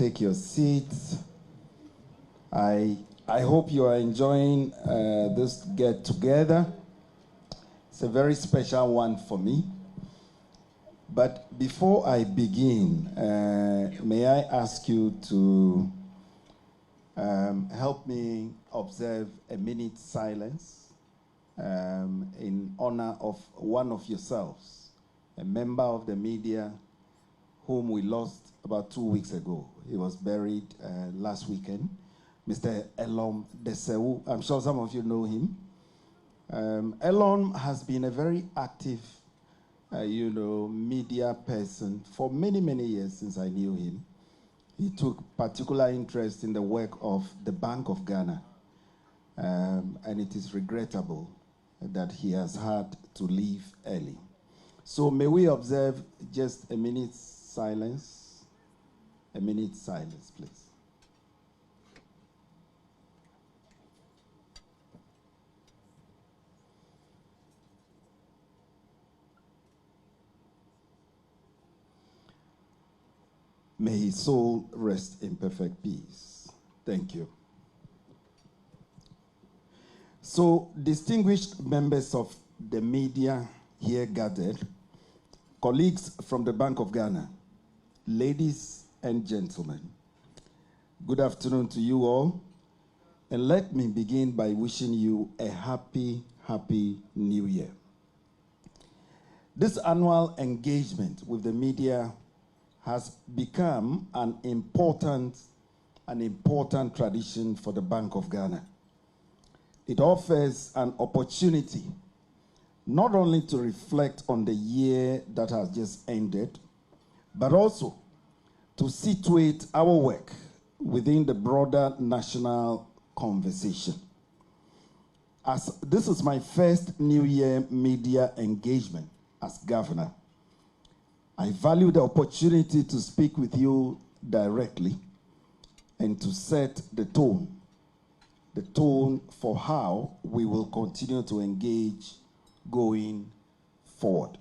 take your seats. I hope you are enjoying this get-together. It's a very special one for me. But before I begin, may I ask you to help me observe a minute's silence in honor of one of yourselves, a member of the media whom we lost about 2 weeks ago. He was buried last weekend, Mr. Elom Desewu. I'm sure some of you know him. Elom has been a very active, media person for many, many years since I knew him. He took particular interest in the work of the Bank of Ghana, and it is regrettable that he has had to leave early. So may we observe just a minute's silence? A minute's silence, please. May his soul rest in perfect peace. Thank you. So, distinguished members of the media here gathered, colleagues from the Bank of Ghana, ladies and gentlemen, good afternoon to you all. And let me begin by wishing you a happy, happy New Year. This annual engagement with the media has become an important tradition for the Bank of Ghana. It offers an opportunity not only to reflect on the year that has just ended, but also to situate our work within the broader national conversation. As this is my first New Year media engagement as governor, I value the opportunity to speak with you directly and to set the tone for how we will continue to engage going forward.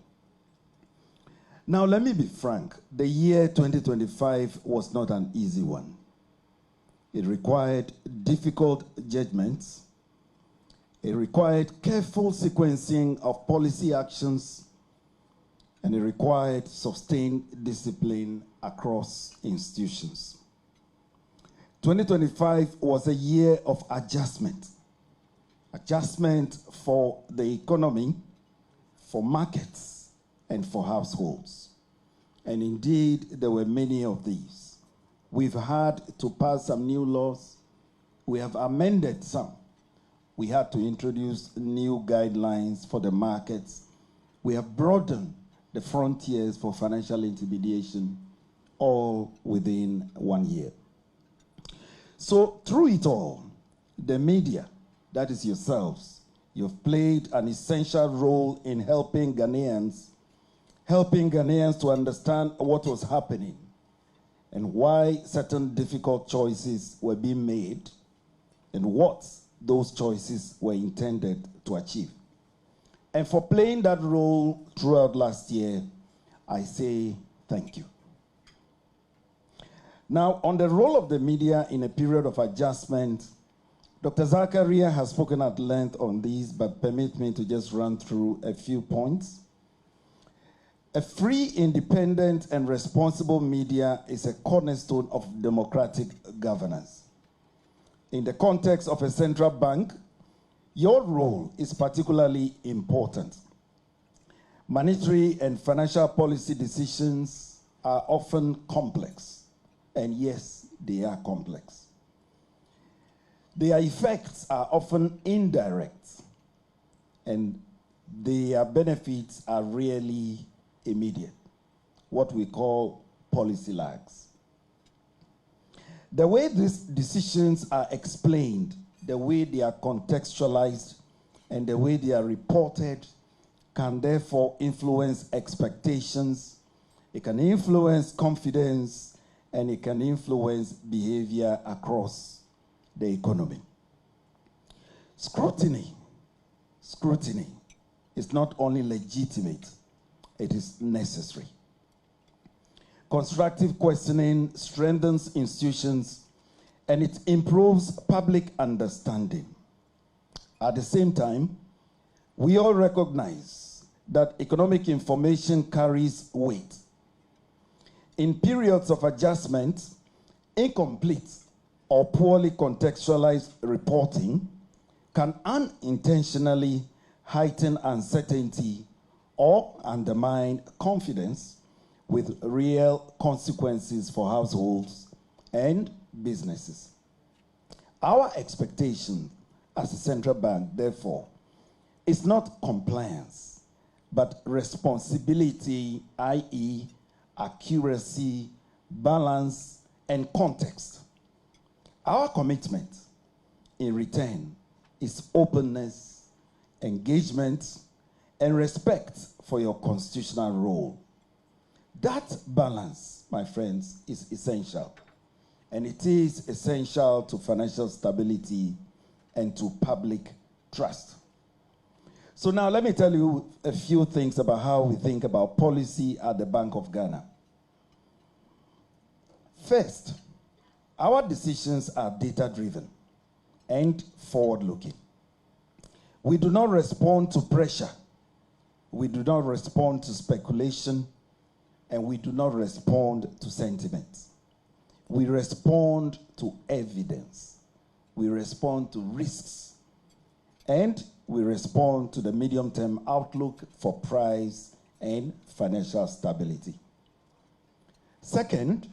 Now, let me be frank. The year 2025 was not an easy one. It required difficult judgments. It required careful sequencing of policy actions, and it required sustained discipline across institutions. 2025 was a year of adjustment. Adjustment for the economy, for markets, and for households. And indeed, there were many of these. We've had to pass some new laws. We have amended some. We had to introduce new guidelines for the markets. We have broadened the frontiers for financial intermediation, all within 1 year. So through it all, the media, that is yourselves, you've played an essential role in helping Ghanaians to understand what was happening and why certain difficult choices were being made and what those choices were intended to achieve. And for playing that role throughout last year, I say thank you. Now, on the role of the media in a period of adjustment, Dr. Zakaria has spoken at length on these, but permit me to just run through a few points. A free, independent, and responsible media is a cornerstone of democratic governance. In the context of a central bank, your role is particularly important. Monetary and financial policy decisions are often complex. And yes, they are complex. Their effects are often indirect, and their benefits are rarely immediate, what we call policy lags. The way these decisions are explained, the way they are contextualized, and the way they are reported can therefore influence expectations, it can influence confidence, and it can influence behavior across the economy. Scrutiny is not only legitimate, it is necessary. Constructive questioning strengthens institutions and it improves public understanding. At the same time, we all recognize that economic information carries weight. In periods of adjustment, incomplete or poorly contextualized reporting can unintentionally heighten uncertainty or undermine confidence, with real consequences for households and businesses. Our expectation as a central bank, therefore, is not compliance, but responsibility, i.e., accuracy, balance, and context. Our commitment, in return, is openness, engagement, and respect for your constitutional role. That balance, my friends, is essential. And it is essential to financial stability and to public trust. So now let me tell you a few things about how we think about policy at the Bank of Ghana. First, our decisions are data-driven and forward-looking. We do not respond to pressure. We do not respond to speculation. And we do not respond to sentiment. We respond to evidence. We respond to risks. And we respond to the medium-term outlook for price and financial stability. Second,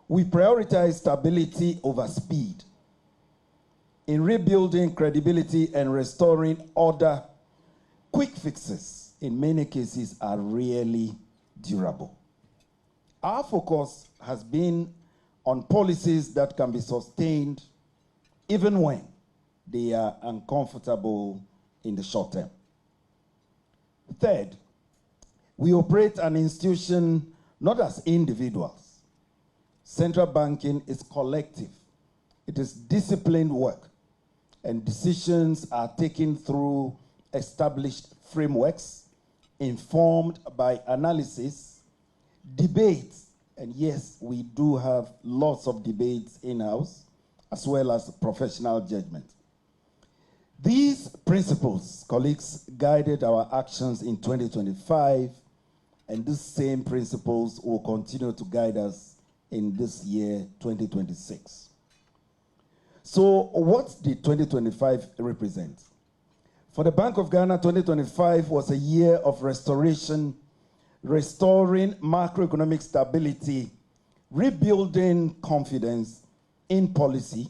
we prioritize stability over speed. In rebuilding credibility and restoring order, quick fixes in many cases are rarely durable. Our focus has been on policies that can be sustained even when they are uncomfortable in the short term. Third, we operate an institution not as individuals. Central banking is collective. It is disciplined work, and decisions are taken through established frameworks informed by analysis, debates, and yes, we do have lots of debates in-house, as well as professional judgment. These principles, colleagues, guided our actions in 2025, and these same principles will continue to guide us in this year, 2026. So what did 2025 represent? For the Bank of Ghana, 2025 was a year of restoration, restoring macroeconomic stability, rebuilding confidence in policy,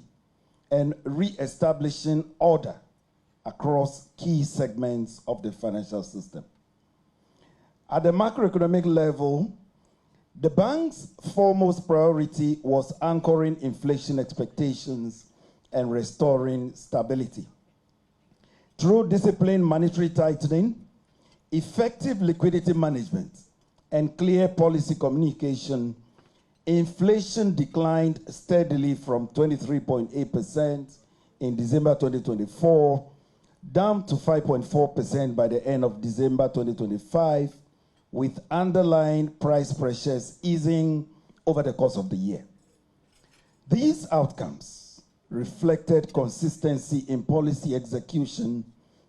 and re-establishing order across key segments of the financial system. At the macroeconomic level, the bank's foremost priority was anchoring inflation expectations and restoring stability. Through disciplined monetary tightening, effective liquidity management, and clear policy communication, inflation declined steadily from 23.8% in December 2024 down to 5.4% by the end of December 2025, with underlying price pressures easing over the course of the year. These outcomes reflected consistency in policy execution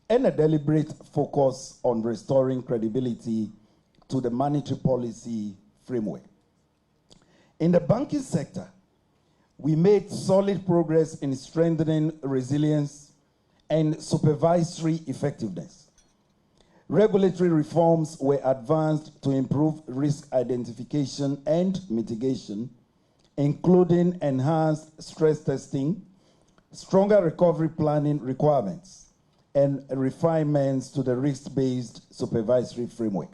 and a deliberate focus on restoring credibility to the monetary policy framework. In the banking sector, we made solid progress in strengthening resilience and supervisory effectiveness. Regulatory reforms were advanced to improve risk identification and mitigation, including enhanced stress testing, stronger recovery planning requirements, and refinements to the risk-based supervisory framework.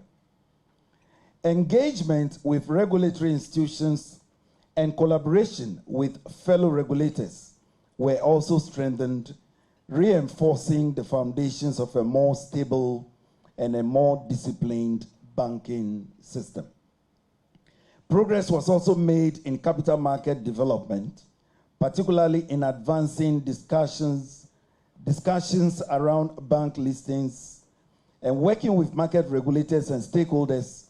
Engagement with regulatory institutions and collaboration with fellow regulators were also strengthened, reinforcing the foundations of a more stable and a more disciplined banking system. Progress was also made in capital market development, particularly in advancing discussions around bank listings and working with market regulators and stakeholders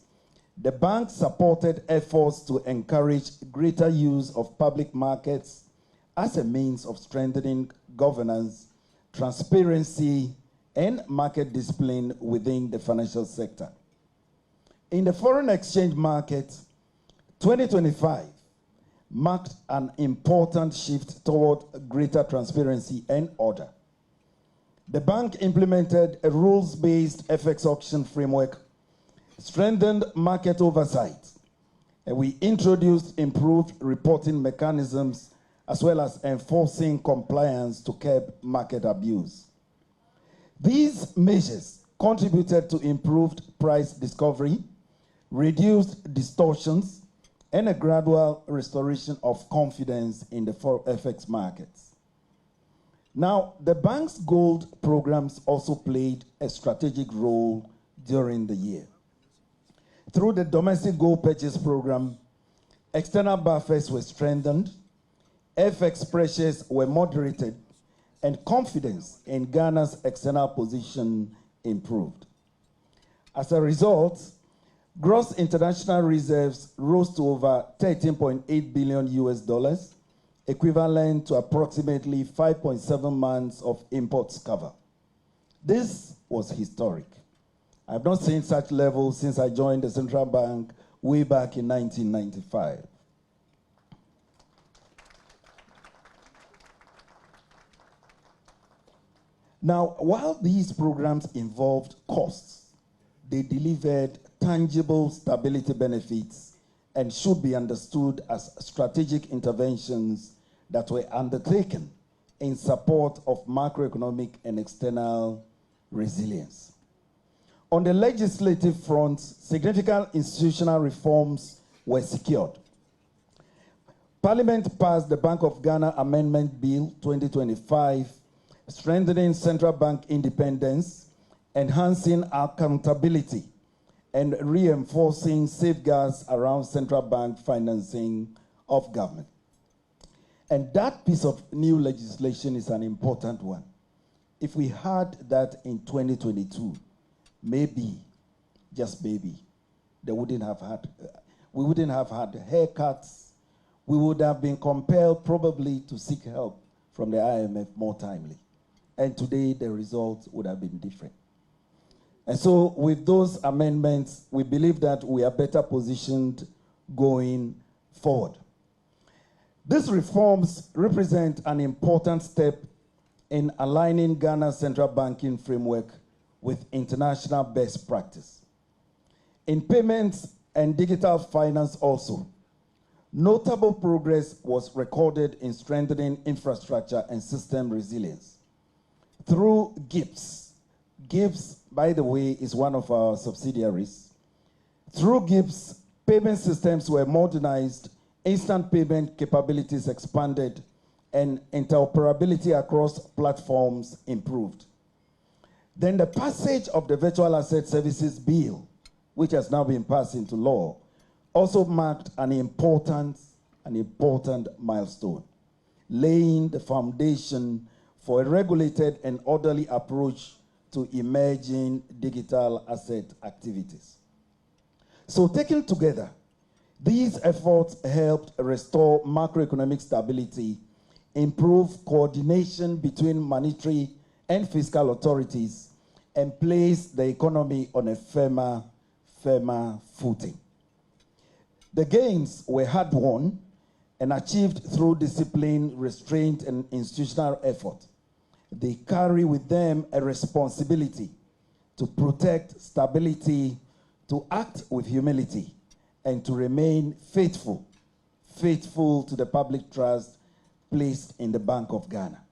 The bank supported efforts to encourage greater use of public markets as a means of strengthening governance, transparency, and market discipline within the financial sector. In the foreign exchange market, 2025 marked an important shift toward greater transparency and order. The bank implemented a rules-based FX auction framework, strengthened market oversight, and we introduced improved reporting mechanisms as well as enforcing compliance to curb market abuse. These measures contributed to improved price discovery, reduced distortions, and a gradual restoration of confidence in the FX markets. Now, the bank's gold programs also played a strategic role during the year. Through the domestic gold purchase program, external buffers were strengthened, FX pressures were moderated, and confidence in Ghana's external position improved. As a result, gross international reserves rose to over $13.8 billion US, equivalent to approximately 5.7 months of imports cover. This was historic. I've not seen such levels since I joined the central bank way back in 1995. Now, while these programs involved costs, they delivered tangible stability benefits and should be understood as strategic interventions that were undertaken in support of macroeconomic and external resilience. On the legislative front, significant institutional reforms were secured. Parliament passed the Bank of Ghana Amendment Bill 2025, strengthening central bank independence, enhancing accountability, and reinforcing safeguards around central bank financing of government. And that piece of new legislation is an important one. If we had that in 2022, maybe, just maybe, we wouldn't have had haircuts. We would have been compelled probably to seek help from the IMF more timely. And today the results would have been different. And so with those amendments, we believe that we are better positioned going forward. These reforms represent an important step in aligning Ghana's central banking framework with international best practice. In payments and digital finance also, notable progress was recorded in strengthening infrastructure and system resilience. Through GIPS, GIPS, by the way, is one of our subsidiaries. Through GIPS, payment systems were modernized, instant payment capabilities expanded, and interoperability across platforms improved. Then the passage of the Virtual Asset Services Bill, which has now been passed into law, also marked an important milestone, laying the foundation for a regulated and orderly approach to emerging digital asset activities. So taken together, these efforts helped restore macroeconomic stability, improve coordination between monetary and fiscal authorities, and place the economy on a firmer footing. The gains were hard-won and achieved through discipline, restraint, and institutional effort. They carry with them a responsibility to protect stability, to act with humility, and to remain faithful to the public trust placed in the Bank of Ghana.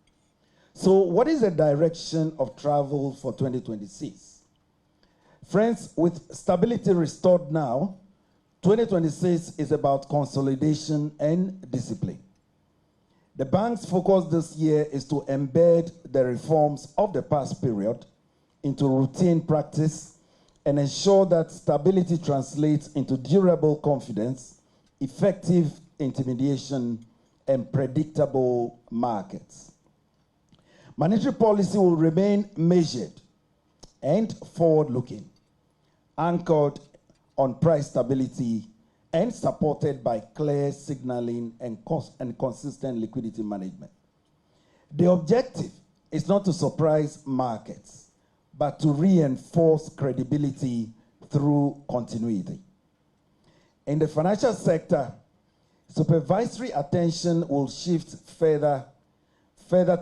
So what is the direction of travel for 2026? Friends, with stability restored now, 2026 is about consolidation and discipline. The bank's focus this year is to embed the reforms of the past period into routine practice and ensure that stability translates into durable confidence, effective intermediation, and predictable markets. Monetary policy will remain measured and forward-looking, anchored on price stability and supported by clear signaling and consistent liquidity management. The objective is not to surprise markets, but to reinforce credibility through continuity. In the financial sector, supervisory attention will shift further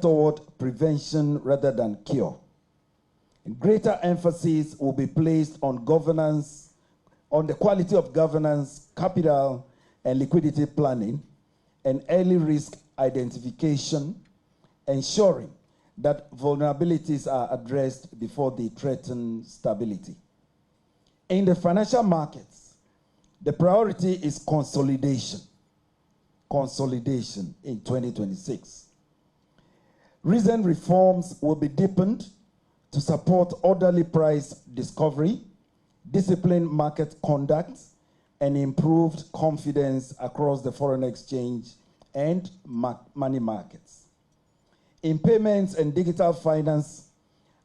toward prevention rather than cure. Greater emphasis will be placed on governance, on the quality of governance, capital and liquidity planning, and early risk identification, ensuring that vulnerabilities are addressed before they threaten stability. In the financial markets, the priority is consolidation. Consolidation in 2026. Recent reforms will be deepened to support orderly price discovery, disciplined market conduct, and improved confidence across the foreign exchange and money markets. In payments and digital finance,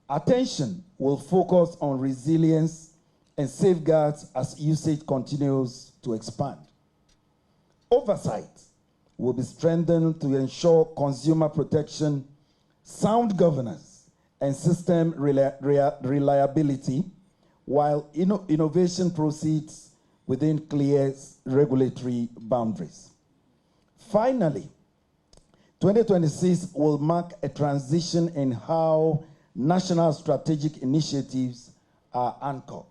attention will focus on resilience and safeguards as usage continues to expand. Oversight will be strengthened to ensure consumer protection, sound governance, and system reliability, while innovation proceeds within clear regulatory boundaries. Finally, 2026 will mark a transition in how national strategic initiatives are anchored.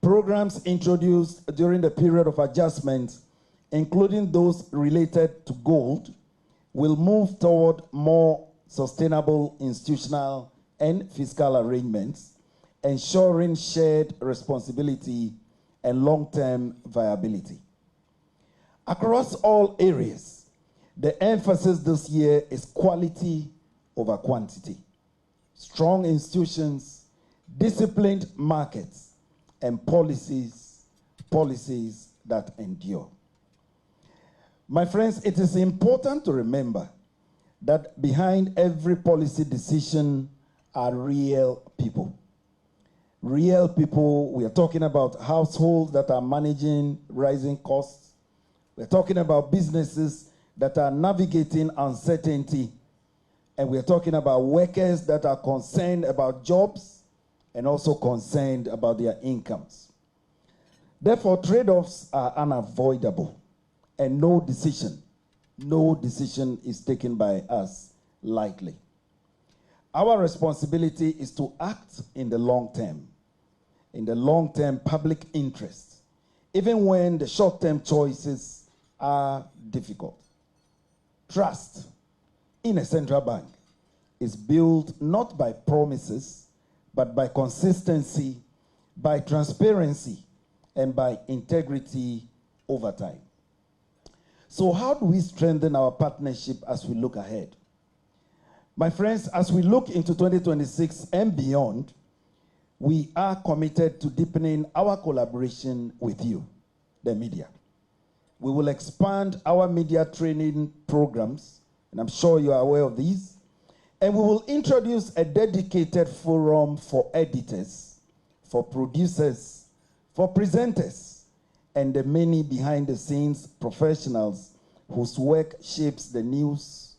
Programs introduced during the period of adjustment, including those related to gold, will move toward more sustainable institutional and fiscal arrangements, ensuring shared responsibility and long-term viability. Across all areas, the emphasis this year is quality over quantity. Strong institutions, disciplined markets, and policies that endure. My friends, it is important to remember that behind every policy decision are real people. Real people, we are talking about households that are managing rising costs. We're talking about businesses that are navigating uncertainty. And we're talking about workers that are concerned about jobs and also concerned about their incomes. Therefore, trade-offs are unavoidable, and no decision is taken by us lightly. Our responsibility is to act in the long term public interest, even when the short-term choices are difficult. Trust in a central bank is built not by promises, but by consistency, by transparency, and by integrity over time. So how do we strengthen our partnership as we look ahead? My friends, as we look into 2026 and beyond, we are committed to deepening our collaboration with you, the media. We will expand our media training programs, and I'm sure you are aware of these, and we will introduce a dedicated forum for editors, for producers, for presenters, and the many behind-the-scenes professionals whose work shapes the news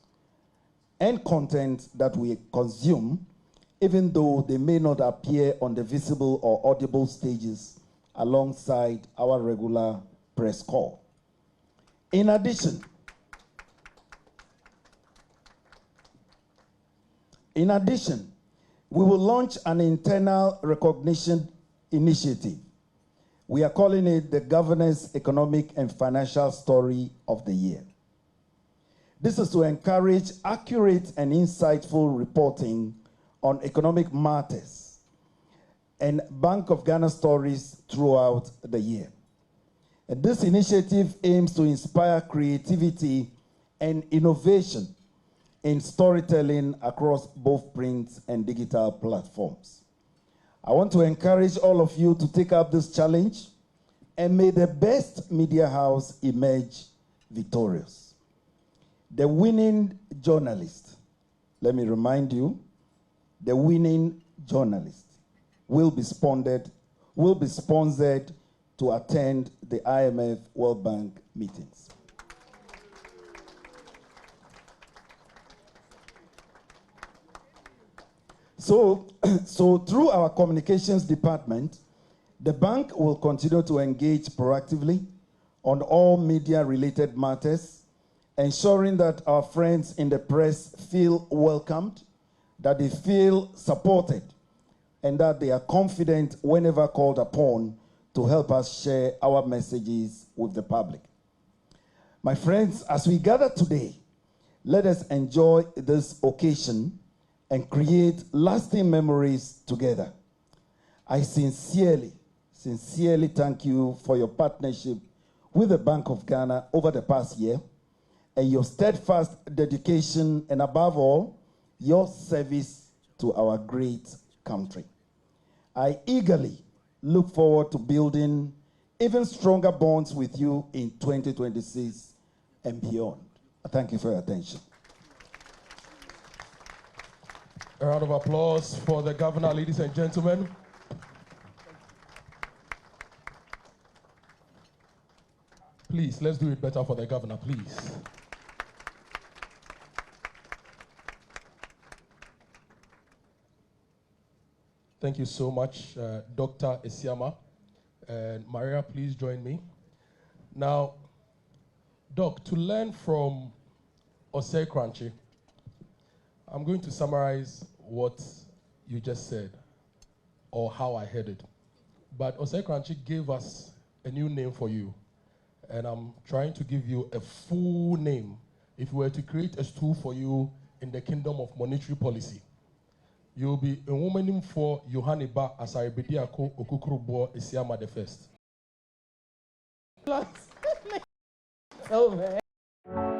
and content that we consume, even though they may not appear on the visible or audible stages alongside our regular press corps. In addition, we will launch an internal recognition initiative. We are calling it the Governance, Economic, and Financial Story of the Year. This is to encourage accurate and insightful reporting on economic matters and Bank of Ghana stories throughout the year. And this initiative aims to inspire creativity and innovation in storytelling across both print and digital platforms. I want to encourage all of you to take up this challenge, and may the best media house emerge victorious. The winning journalist, let me remind you, the winning journalist will be sponsored to attend the IMF World Bank meetings. So through our communications department, the bank will continue to engage proactively on all media-related matters, ensuring that our friends in the press feel welcomed, that they feel supported, and that they are confident whenever called upon to help us share our messages with the public. My friends, as we gather today, let us enjoy this occasion and create lasting memories together. I sincerely thank you for your partnership with the Bank of Ghana over the past year and your steadfast dedication and, above all, your service to our great country. I eagerly look forward to building even stronger bonds with you in 2026 and beyond. Thank you for your attention. A round of applause for the governor, ladies and gentlemen. Please, let's do it better for the governor, please. Thank you so much, Dr. Asiama. And Maria, please join me. Now, Doc, to learn from Osei Kranchi, I'm going to summarize what you just said, or how I heard it. But Osei Kranchi gave us a new name for you, and I'm trying to give you a full name. If we were to create a stool for you in the kingdom of monetary policy, you'll be a woman for Yohaniba Asaribediako Okukrubo Isiama the First. Oh, man.